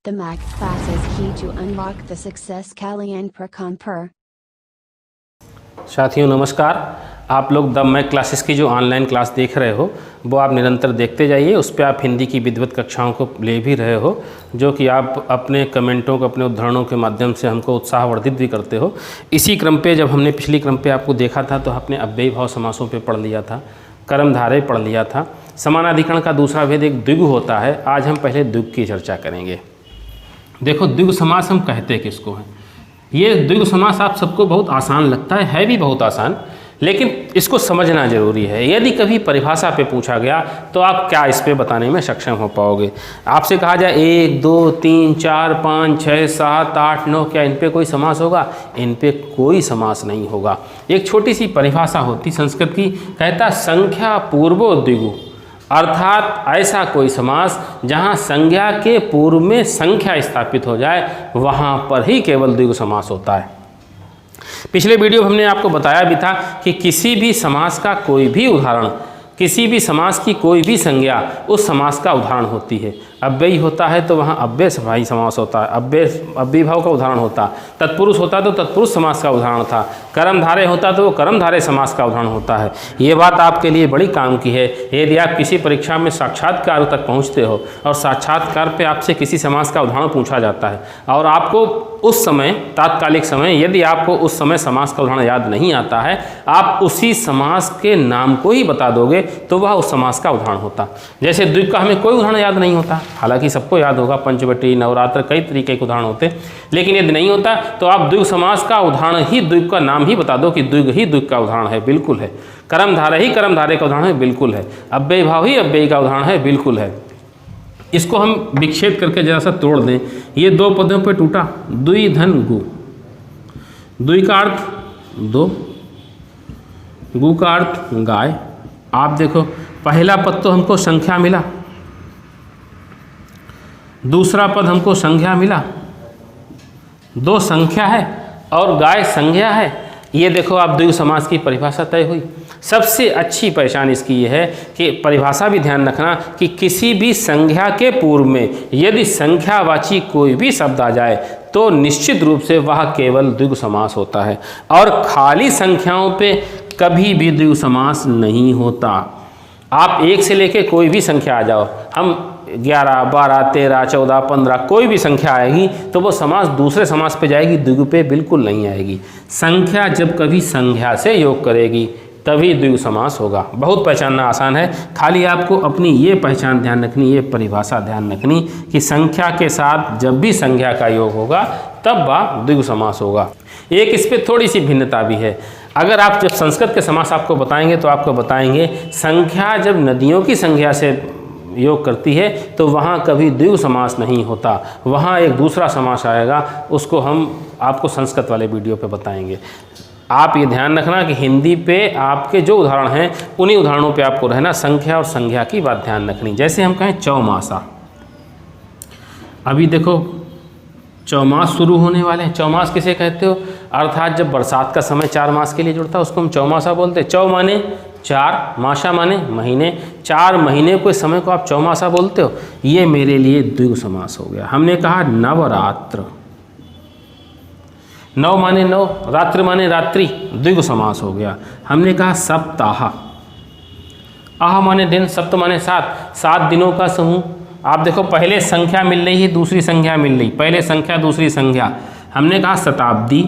The Mac class is key to unlock the success Kalyan Prakamper. साथियों नमस्कार। आप लोग द मैक क्लासेस की जो ऑनलाइन क्लास देख रहे हो वो आप निरंतर देखते जाइए। उस पर आप हिंदी की विधिवत कक्षाओं को ले भी रहे हो, जो कि आप अपने कमेंटों को, अपने उदाहरणों के माध्यम से हमको उत्साहवर्धित भी करते हो। इसी क्रम पे जब हमने पिछली क्रम पे आपको देखा था तो आपने अव्ययी भाव समासों पे पढ़ लिया था, कर्मधारय पढ़ लिया था। समानाधिकरण का दूसरा भेद एक द्विगु होता है। आज हम पहले द्विगु की चर्चा करेंगे। देखो, द्विगु समास हम कहते किसको हैं? ये द्विगु समास आप सबको बहुत आसान लगता है भी बहुत आसान, लेकिन इसको समझना जरूरी है। यदि कभी परिभाषा पे पूछा गया तो आप क्या इस पे बताने में सक्षम हो पाओगे? आपसे कहा जाए 1 2 3 4 5 6 7 8 9, क्या इन पे कोई समास होगा? इन पे कोई समास नहीं होगा। एक छोटी सी परिभाषा होती संस्कृत की, कहता संख्या पूर्वो द्विगु, अर्थात ऐसा कोई समास जहाँ संज्ञा के पूर्व में संख्या स्थापित हो जाए वहाँ पर ही केवल द्विगु समास होता है। पिछले वीडियो में हमने आपको बताया भी था कि किसी भी समास का कोई भी उदाहरण, किसी भी समास की कोई भी संज्ञा उस समास का उदाहरण होती है। अव्ययी होता है तो वहाँ अव्यय सफाई समास होता है, अव्ययी भाव का उदाहरण होता। तत्पुरुष होता तो तत्पुरुष समास का उदाहरण था। कर्मधारय होता तो वो कर्मधारय समास का उदाहरण होता है। ये बात आपके लिए बड़ी काम की है। यदि आप किसी परीक्षा में साक्षात्कार तक पहुँचते हो और साक्षात्कार पे आपसे किसी समास का उदाहरण पूछा जाता है और आपको उस समय, तात्कालिक समय, यदि आपको उस समय समास का उदाहरण याद नहीं आता है, आप उसी समास के नाम को ही बता दोगे तो वह उस समास का उदाहरण होता। जैसे द्विगु का हमें कोई उदाहरण याद नहीं होता, हालांकि सबको याद होगा, पंचवटी, नवरात्र, कई तरीके के उदाहरण होते, लेकिन यदि नहीं होता तो आप द्विगु समास का उदाहरण ही, द्विगु का नाम ही बता दो कि द्विगु ही द्विगु का उदाहरण है, बिल्कुल है। कर्मधारय ही कर्मधारय का उदाहरण है, बिल्कुल है। अव्ययी भाव ही अव्ययी का उदाहरण है, बिल्कुल है। इसको हम विक्षेप करके जरा सा तोड़ दें। ये दो पदों पे टूटा, द्वि धन गु। द्वि का अर्थ दो, गु का अर्थ गाय। आप देखो, पहला पद तो हमको संख्या मिला, दूसरा पद हमको संज्ञा मिला। दो संख्या है और गाय संज्ञा है। ये देखो, आप द्विगु समास की परिभाषा तय हुई। सबसे अच्छी पहचान इसकी ये है कि परिभाषा भी ध्यान रखना कि किसी भी संज्ञा के पूर्व में यदि संख्यावाची कोई भी शब्द आ जाए तो निश्चित रूप से वह केवल द्विगु समास होता है, और खाली संख्याओं पे कभी भी द्विगु समास नहीं होता। आप 1 से लेके कोई भी संख्या आ जाओ, हम 11 12 13 14 15 कोई भी संख्या आएगी तो वो समास दूसरे समास पे जाएगी, द्विगु पे बिल्कुल नहीं आएगी। संख्या जब कभी संज्ञा से योग करेगी तभी द्विगु समास होगा। बहुत पहचानना आसान है, खाली आपको अपनी ये पहचान ध्यान रखनी, ये परिभाषा ध्यान रखनी कि संख्या के साथ जब भी संज्ञा का योग होगा तब वह द्विगु समास होगा। एक इस पर थोड़ी सी भिन्नता भी है। अगर आप जब संस्कृत के समास आपको बताएंगे तो आपको बताएंगे संख्या जब नदियों की संख्या से योग करती है तो वहाँ कभी द्विगु समास नहीं होता, वहाँ एक दूसरा समास आएगा, उसको हम आपको संस्कृत वाले वीडियो पे बताएंगे। आप ये ध्यान रखना कि हिंदी पे आपके जो उदाहरण हैं उन्हीं उदाहरणों पे आपको रहना, संख्या और संज्ञा की बात ध्यान रखनी। जैसे हम कहें चौमासा, अभी देखो चौमास शुरू होने वाले हैं। चौमास किसे कहते हो? अर्थात जब बरसात का समय 4 मास के लिए जुड़ता है उसको हम चौमासा बोलते हैं। चौ माने 4, मासा माने महीने, 4 महीने के समय को आप चौमासा बोलते हो। ये मेरे लिए द्विगु समास हो गया। हमने कहा नवरात्र, नव माने 9, रात्र माने रात्रि, द्विगु समास हो गया। हमने कहा सप्ताह, आह माने दिन, सप्त माने 7, 7 दिनों का समूह। आप देखो, पहले संख्या मिल रही है, दूसरी संख्या मिल रही, पहले संख्या दूसरी संख्या। हमने कहा शताब्दी,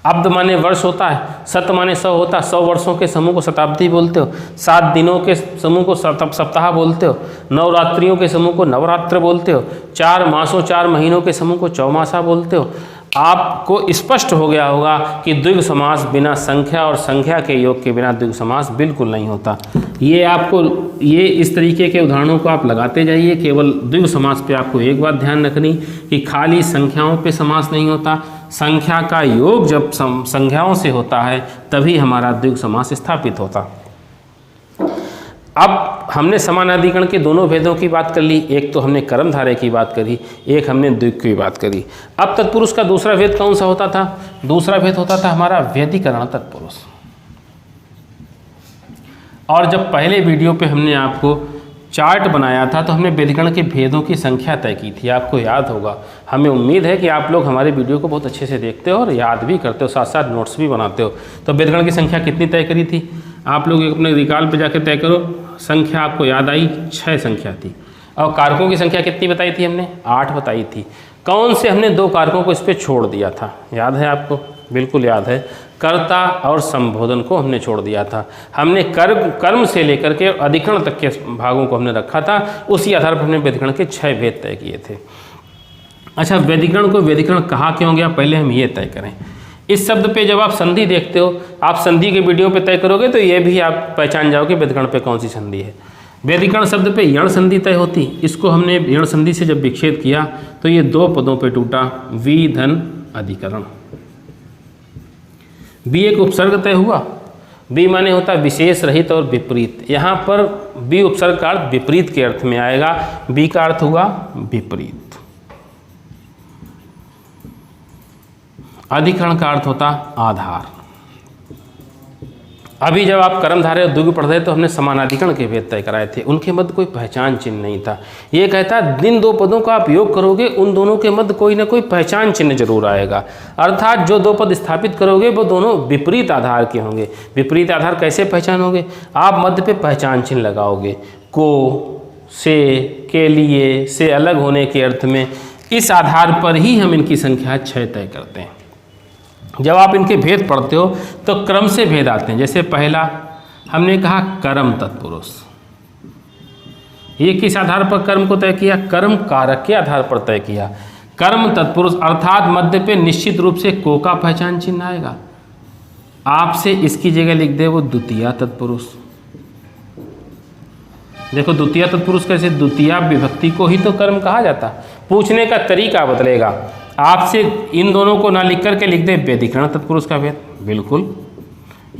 अब्द माने वर्ष होता है, शत माने 100 होता है, 100 वर्षों के समूह को शताब्दी बोलते हो। 7 दिनों के समूह को सप्ताह बोलते हो। नवरात्रियों के समूह को नवरात्र बोलते हो। 4 मासों 4 महीनों के समूह को चौमासा बोलते हो। आपको स्पष्ट हो गया होगा कि द्विगु समास बिना संख्या और संख्या के योग के बिना द्विगु समास बिल्कुल नहीं होता। ये आपको, ये इस तरीके के उदाहरणों को आप लगाते जाइए। केवल द्विगु समास पे आपको एक बात ध्यान रखनी कि खाली संख्याओं पे समास नहीं होता, संख्या का योग जब संख्याओं से होता है तभी हमारा द्विगु समास स्थापित होता। अब हमने समानाधिकरण के दोनों भेदों की बात कर ली, एक तो हमने कर्मधारय की बात करी, एक हमने द्विगु की बात करी। अब तत्पुरुष का दूसरा भेद कौन सा होता था? दूसरा भेद होता था हमारा व्यधिकरण तत्पुरुष। और जब पहले वीडियो पे हमने आपको चार्ट बनाया था तो हमने व्यधिकरण के भेदों की संख्या तय की थी, आपको याद होगा। हमें उम्मीद है कि आप लोग हमारे वीडियो को बहुत अच्छे से देखते हो और याद भी करते हो, साथ साथ नोट्स भी बनाते हो। तो व्यधिकरण की संख्या कितनी तय करी थी? आप लोग अपने रिकॉल पे जाकर तय करो। संख्या आपको याद आई, 6 संख्या थी। और कारकों की संख्या कितनी बताई थी हमने? 8 बताई थी। कौन से हमने 2 कारकों को इस पर छोड़ दिया था, याद है आपको? बिल्कुल याद है, कर्ता और संबोधन को हमने छोड़ दिया था। हमने कर्म से लेकर के अधिकरण तक के भागों को हमने रखा था, उसी आधार पर हमने व्यधिकरण के 6 भेद तय किए थे। अच्छा, व्यधिकरण को व्यधिकरण कहा क्यों गया, पहले हम ये तय करें। इस शब्द पे जब आप संधि देखते हो, आप संधि के वीडियो पे तय करोगे तो ये भी आप पहचान जाओगे व्यधिकरण पे कौन सी संधि है। व्यधिकरण शब्द पे यण संधि तय होती, इसको हमने यण संधि से जब विच्छेद किया तो ये 2 पदों पे टूटा, वी धन अधिकरण। बी एक उपसर्ग तय हुआ। बी माने होता विशेष रहित और विपरीत। यहाँ पर बी उपसर्ग का अर्थ विपरीत के अर्थ में आएगा, बी का अर्थ हुआ विपरीत। अधिकरण का अर्थ होता आधार। अभी जब आप कर्मधारय और द्विगु पढ़ रहे तो हमने समानाधिकरण के भेद तय कराए थे, उनके मध्य कोई पहचान चिन्ह नहीं था। ये कहता जिन 2 पदों का आप योग करोगे उन दोनों के मध्य कोई ना कोई पहचान चिन्ह जरूर आएगा, अर्थात जो 2 पद स्थापित करोगे वो दोनों विपरीत आधार के होंगे। विपरीत आधार कैसे पहचानोगे? आप मध्य पे पहचान चिन्ह लगाओगे, को, से, के लिए, से अलग होने के अर्थ में। इस आधार पर ही हम इनकी संख्या 6 तय करते हैं। जब आप इनके भेद पढ़ते हो तो क्रम से भेद आते हैं। जैसे पहला हमने कहा कर्म तत्पुरुष, ये किस आधार पर कर्म को तय किया? कर्म कारक के आधार पर तय किया। कर्म तत्पुरुष अर्थात मध्य पे निश्चित रूप से को का पहचान चिन्ह आएगा। आपसे इसकी जगह लिख दे वो द्वितीया तत्पुरुष। देखो द्वितीया तत्पुरुष कैसे? द्वितीया विभक्ति को ही तो कर्म कहा जाता। पूछने का तरीका बदलेगा, आपसे इन दोनों को ना लिख करके लिख दे व्यधिकरण तत्पुरुष का भेद। बिल्कुल,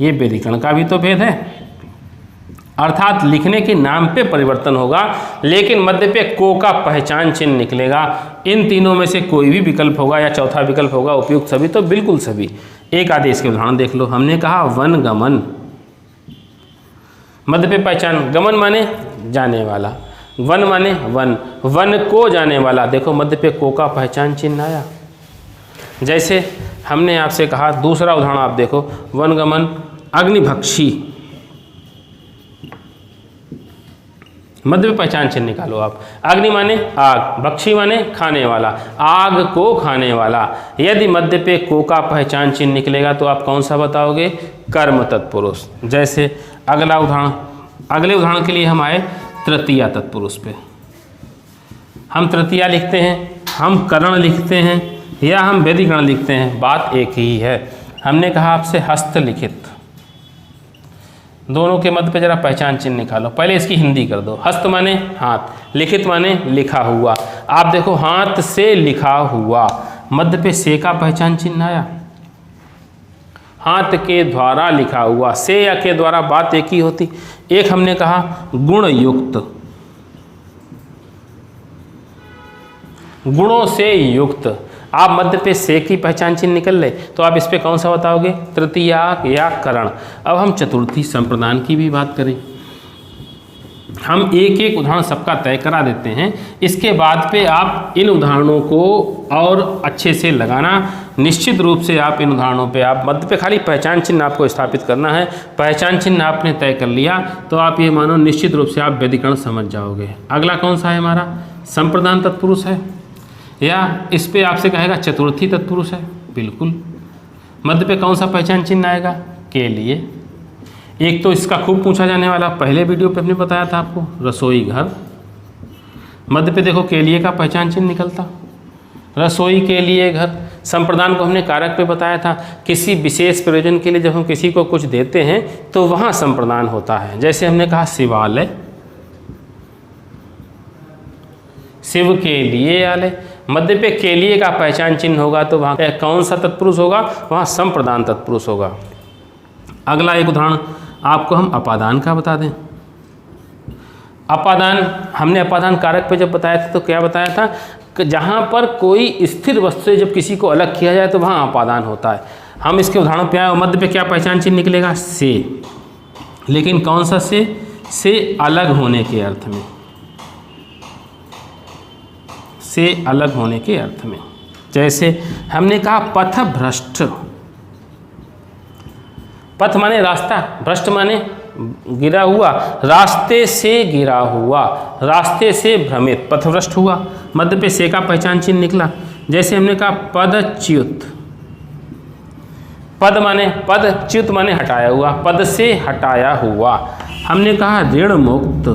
ये व्यधिकरण का भी तो भेद है, अर्थात लिखने के नाम पे परिवर्तन होगा लेकिन मध्य पे को का पहचान चिन्ह निकलेगा। इन तीनों में से कोई भी विकल्प होगा या चौथा विकल्प होगा, उपयुक्त सभी तो बिल्कुल सभी। एक आदेश के उदाहरण देख लो। हमने कहा वन गमन, मध्य पे पहचान, गमन माने जाने वाला, वन माने वन, वन को जाने वाला। देखो मध्य पे को का पहचान चिन्ह आया। जैसे हमने आपसे कहा, दूसरा उदाहरण आप देखो, वनगमन अग्निभक्षी, मध्य पे पहचान चिन्ह निकालो आप। अग्नि माने आग, भक्षी माने खाने वाला, आग को खाने वाला। यदि मध्य पे को का पहचान चिन्ह निकलेगा तो आप कौन सा बताओगे? कर्म तत्पुरुष। जैसे अगला उदाहरण, अगले उदाहरण के लिए हम आए तृतीया तत्पुरुष पे। हम तृतीया लिखते हैं, हम करण लिखते हैं या हम व्यधिकरण लिखते हैं, बात एक ही है। हमने कहा आपसे हस्तलिखित, दोनों के मध्य पे जरा पहचान चिन्ह निकालो। पहले इसकी हिंदी कर दो। हस्त माने हाथ, लिखित माने लिखा हुआ। आप देखो हाथ से लिखा हुआ, मध्य पे से का पहचान चिन्ह आया। हाथ के द्वारा लिखा हुआ, से या के द्वारा बात एक ही होती। एक हमने कहा गुण युक्त, गुणों से युक्त। आप मध्य पे से की पहचान चिन्ह निकल ले तो आप इस पे कौन सा बताओगे? तृतीया या करण। अब हम चतुर्थी संप्रदान की भी बात करें। हम एक एक उदाहरण सबका तय करा देते हैं, इसके बाद पे आप इन उदाहरणों को और अच्छे से लगाना। निश्चित रूप से आप इन उदाहरणों पे आप मध्य पे खाली पहचान चिन्ह आपको स्थापित करना है। पहचान चिन्ह आपने तय कर लिया तो आप ये मानो निश्चित रूप से आप व्यधिकरण समझ जाओगे। अगला कौन सा है हमारा? संप्रदान तत्पुरुष है, या इस पे आपसे कहेगा चतुर्थी तत्पुरुष है। बिल्कुल, मध्य पे कौन सा पहचान चिन्ह आएगा? के लिए। एक तो इसका खूब पूछा जाने वाला, पहले वीडियो पे हमने बताया था आपको, रसोई घर। मध्य पे देखो के लिए का पहचान चिन्ह निकलता, रसोई के लिए घर। संप्रदान को हमने कारक पे बताया था, किसी विशेष प्रयोजन के लिए जब हम किसी को कुछ देते हैं तो वहाँ संप्रदान होता है। जैसे हमने कहा शिवालय, शिव के लिए आलय, मध्य पे के लिए का पहचान चिन्ह होगा तो वहाँ कौन सा तत्पुरुष होगा? वहाँ संप्रदान तत्पुरुष होगा। अगला एक उदाहरण आपको हम अपादान का बता दें। अपादान, हमने अपादान कारक पे जब बताया था तो क्या बताया था कि जहाँ पर कोई स्थिर वस्तु से जब किसी को अलग किया जाए तो वहाँ अपादान होता है। हम इसके उदाहरण पे आए, मध्य पे क्या पहचान चिन्ह निकलेगा? से, लेकिन कौन सा से? से अलग होने के अर्थ में। से अलग होने के अर्थ में। जैसे हमने कहा पथभ्रष्ट, पथ माने रास्ता, भ्रष्ट माने गिरा हुआ, रास्ते से गिरा हुआ, रास्ते से भ्रमित, पथभ्रष्ट हुआ। मध्य पे से का पहचान चिन्ह निकला। जैसे हमने कहा पदच्युत, पद माने पद, च्युत माने हटाया हुआ, पद से हटाया हुआ। हमने कहा ऋण मुक्त,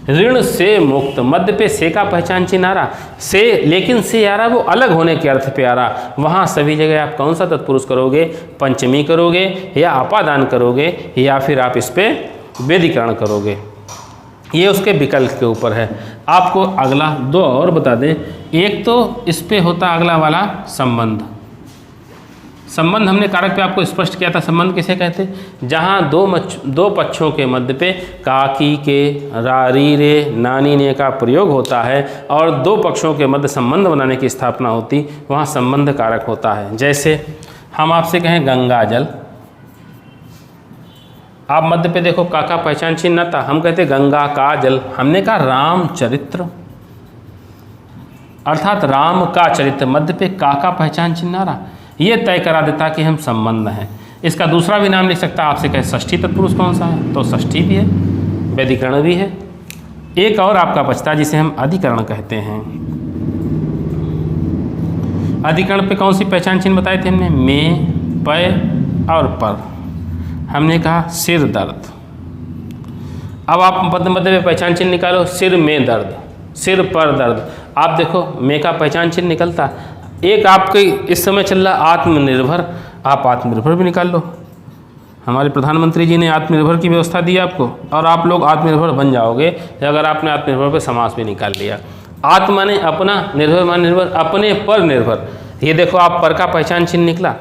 ऋण से मुक्त, मध्य पे से का पहचान चिन्ह आ रहा, से लेकिन से आ रहा वो अलग होने के अर्थ पे आ रहा। वहाँ सभी जगह आप कौन सा तत्पुरुष करोगे, पंचमी करोगे या अपादान करोगे या फिर आप इस पे वेदीकरण करोगे, ये उसके विकल्प के ऊपर है। आपको अगला दो और बता दें। एक तो इस पे होता अगला वाला संबंध, संबंध हमने कारक पे आपको स्पष्ट किया था। संबंध किसे कहते हैं? जहाँ दो पक्षों के मध्य पे काकी के, रारी रे, नानी ने का प्रयोग होता है और दो पक्षों के मध्य संबंध बनाने की स्थापना होती, वहाँ संबंध कारक होता है। जैसे हम आपसे कहें गंगा जल, आप मध्य पे देखो का पहचान चिन्ह था, हम कहते गंगा का जल। हमने कहा रामचरित्र, अर्थात राम का चरित्र, मध्य पे का पहचान चिन्ह आ रहा, ये तय करा देता कि हम संबंध हैं। इसका दूसरा भी नाम लिख सकता, आपसे कहे षष्ठी तत्पुरुष कौन सा है, तो षष्ठी भी है, वैधिकरण भी है। एक और आपका बचता जिसे हम अधिकरण कहते हैं। अधिकरण पे कौन सी पहचान चिन्ह बताए थे हमने? में, पय और पर। हमने कहा सिर दर्द। अब आप मध्य में पहचान चिन्ह निकालो, सिर में दर्द, सिर पर दर्द। आप देखो में का पहचान चिन्ह निकलता। एक आपके इस समय चल रहा आत्मनिर्भर, आप आत्मनिर्भर भी निकाल लो। हमारे प्रधानमंत्री जी ने आत्मनिर्भर की व्यवस्था दी आपको और आप लोग आत्मनिर्भर बन जाओगे अगर आपने आत्मनिर्भर पे समास भी निकाल लिया। आत्म माने अपना, निर्भर माने निर्भर, अपने पर निर्भर। ये देखो आप पर का पहचान चिन्ह निकला।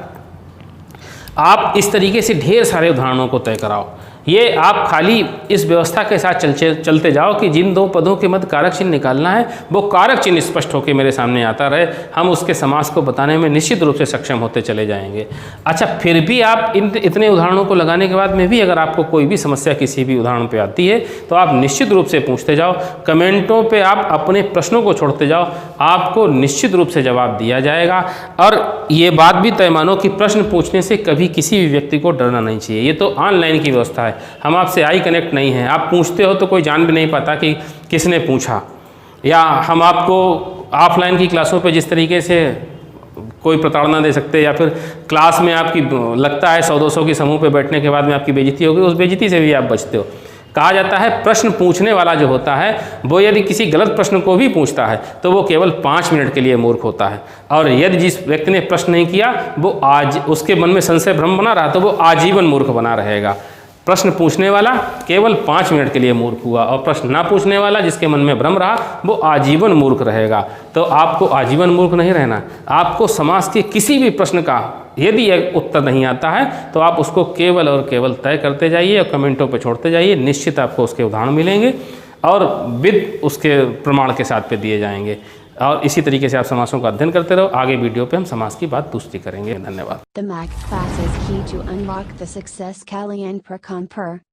आप इस तरीके से ढेर सारे उदाहरणों को तय कराओ। ये आप खाली इस व्यवस्था के साथ चलते जाओ कि जिन दो पदों के मध्य कारक चिन्ह निकालना है वो कारक चिन्ह स्पष्ट होकर मेरे सामने आता रहे, हम उसके समास को बताने में निश्चित रूप से सक्षम होते चले जाएंगे। अच्छा, फिर भी आप इतने उदाहरणों को लगाने के बाद में भी अगर आपको कोई भी समस्या किसी भी उदाहरण पे आती है तो आप निश्चित रूप से पूछते जाओ, कमेंटों पर आप अपने प्रश्नों को छोड़ते जाओ, आपको निश्चित रूप से जवाब दिया जाएगा। और ये बात भी तय मानो कि प्रश्न पूछने से कभी किसी भी व्यक्ति को डरना नहीं चाहिए। ये तो ऑनलाइन की व्यवस्था है, हम आपसे आई कनेक्ट नहीं है। आप पूछते हो तो कोई जान भी नहीं पाता कि किसने पूछा। या हम आपको ऑफलाइन की क्लासों पे जिस तरीके से कोई प्रताड़ना दे सकते हैं या फिर क्लास में आपकी लगता है 100-200 की समूह पे बैठने के बाद में आपकी बेइज्जती होगी, उस बेइज्जती से भी आप बचते हो। कहा जाता है प्रश्न पूछने वाला जो होता है वो यदि किसी गलत प्रश्न को भी पूछता है तो वो केवल 5 मिनट के लिए मूर्ख होता है, और यदि जिस व्यक्ति ने प्रश्न नहीं किया वो आज उसके मन में संशय भ्रम बना रहा तो वो आजीवन मूर्ख बना रहेगा। प्रश्न पूछने वाला केवल 5 मिनट के लिए मूर्ख हुआ और प्रश्न ना पूछने वाला जिसके मन में भ्रम रहा वो आजीवन मूर्ख रहेगा। तो आपको आजीवन मूर्ख नहीं रहना। आपको समाज के किसी भी प्रश्न का यदि उत्तर नहीं आता है तो आप उसको केवल और केवल तय करते जाइए और कमेंटों पर छोड़ते जाइए। निश्चित आपको उसके उदाहरण मिलेंगे और विद उसके प्रमाण के साथ पे दिए जाएंगे। और इसी तरीके से आप समासों का अध्ययन करते रहो। आगे वीडियो पे हम समास की बात दूसरी करेंगे। धन्यवाद। The Max Class is key to unlock the success Kalyan Prakan Per.